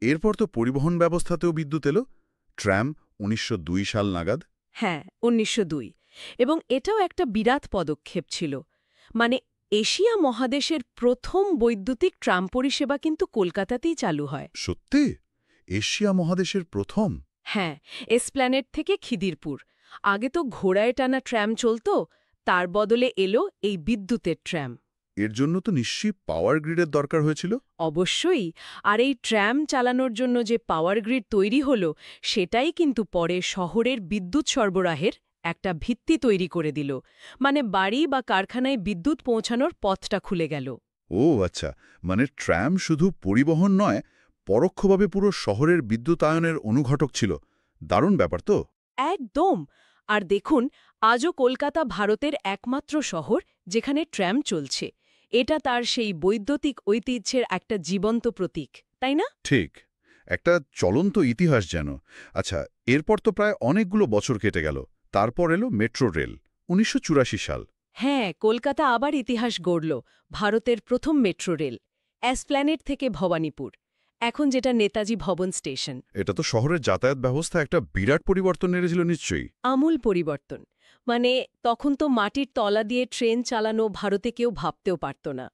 এরপর তো পরিবহন ব্যবস্থাতেও বিদ্যুৎ এলো, ট্র্যাম ১৯০২ সাল নাগাদ। হ্যাঁ, ১৯০২। এবং এটাও একটা বিরাট পদক্ষেপ ছিল। মানে এশিয়া মহাদেশের প্রথম বৈদ্যুতিক ট্রাম পরিষেবা কিন্তু কলকাতাতেই চালু হয়। সত্যি? এশিয়া মহাদেশের প্রথম? হ্যাঁ, এসপ্ল্যানেড থেকে খিদিরপুর। আগে তো ঘোড়ায় টানা ট্র্যাম চলত, তার বদলে এলো এই বিদ্যুতের ট্র্যাম। এর জন্য তো নিশ্চয়ই পাওয়ার গ্রিডের দরকার হয়েছিল। অবশ্যই। আর এই ট্র্যাম চালানোর জন্য যে পাওয়ার গ্রিড তৈরি হলো, সেটাই কিন্তু পরে শহরের বিদ্যুৎ সরবরাহের একটা ভিত্তি তৈরি করে দিল। মানে বাড়ি বা কারখানায় বিদ্যুৎ পৌঁছানোর পথটা খুলে গেল। ও আচ্ছা, মানে ট্র্যাম শুধু পরিবহন নয়, পরোক্ষভাবে পুরো শহরের বিদ্যুতায়নের অনুঘটক ছিল। দারুণ ব্যাপার তো। একদম। আর দেখুন, আজও কলকাতা ভারতের একমাত্র শহর যেখানে ট্র্যাম চলছে। এটা তার সেই বৈদ্যুতিক ঐতিহ্যের একটা জীবন্ত প্রতীক, তাই না? ঠিক, একটা চলন্ত ইতিহাস যেন। আচ্ছা, এরপর তো প্রায় অনেকগুলো বছর কেটে গেল। তারপর এলো মেট্রো রেল, ১৯৮৪ সাল। হ্যাঁ, কলকাতা আবার ইতিহাস গড়ল। ভারতের প্রথম মেট্রো রেল, এসপ্ল্যানেড থেকে ভবানীপুর, এখন যেটা নেতাজি ভবন স্টেশন। এটা তো শহরের যাতায়াত ব্যবস্থা একটা বিরাট পরিবর্তন এনেছিল নিশ্চয়ই। আমূল পরিবর্তন। মানে তখন তো মাটির তলা দিয়ে ট্রেন চালানো ভারতে কেউ ভাবতেও পারত না।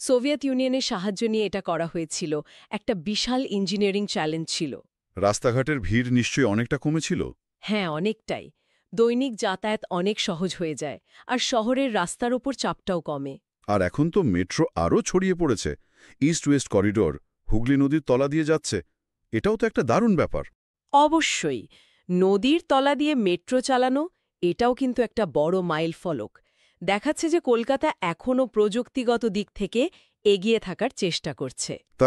সোভিয়েত ইউনিয়নের সাহায্য নিয়ে এটা করা হয়েছিল। একটা বিশাল ইঞ্জিনিয়ারিং চ্যালেঞ্জ ছিল। রাস্তাঘাটের ভিড় নিশ্চয়ই অনেকটা কমেছিল। হ্যাঁ, অনেকটাই। দৈনিক যাতায়াত অনেক সহজ হয়ে যায়, আর শহরের রাস্তার ওপর চাপটাও কমে। আর এখন তো মেট্রো আরও ছড়িয়ে পড়েছে। ইস্ট ওয়েস্ট করিডোর হুগলি নদীর তলা দিয়ে যাচ্ছে। এটাও তো একটা দারুণ ব্যাপার। অবশ্যই। নদীর তলা দিয়ে মেট্রো চালানো, এটাও কিন্তু একটা বড় মাইলফলক। দেখাচ্ছে যে কলকাতা এখনও প্রযুক্তিগত দিক থেকে এগিয়ে থাকার চেষ্টা করছে।